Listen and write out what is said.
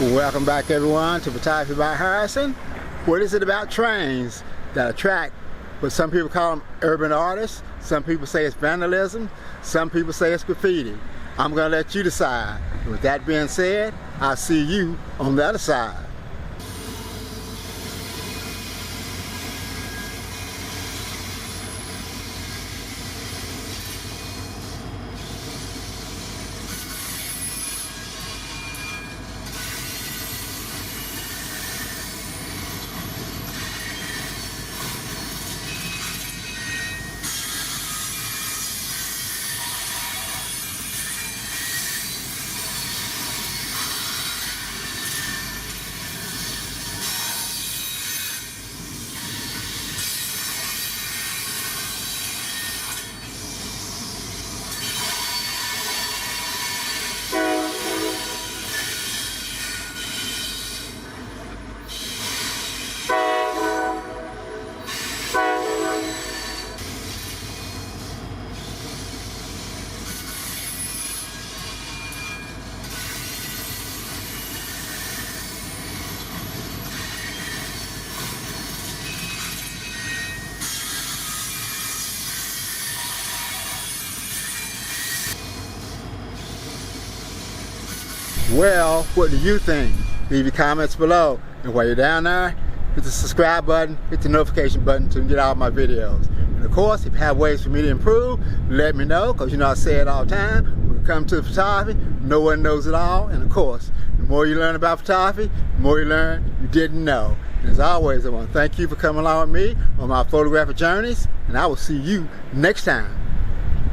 Welcome back everyone to Photography by Harrison. What is it about trains that attract what some people call them urban artists? Some people say it's vandalism, some people say it's graffiti. I'm going to let you decide. With that being said, I'll see you on the other side. Well, what do you think? Leave your comments below. And while you're down there, hit the subscribe button, hit the notification button to get all my videos. And of course, if you have ways for me to improve, let me know, because you know I say it all the time. When it comes to photography, no one knows it all. And of course, the more you learn about photography, the more you learn you didn't know. And as always, I want to thank you for coming along with me on my photographic journeys, and I will see you next time.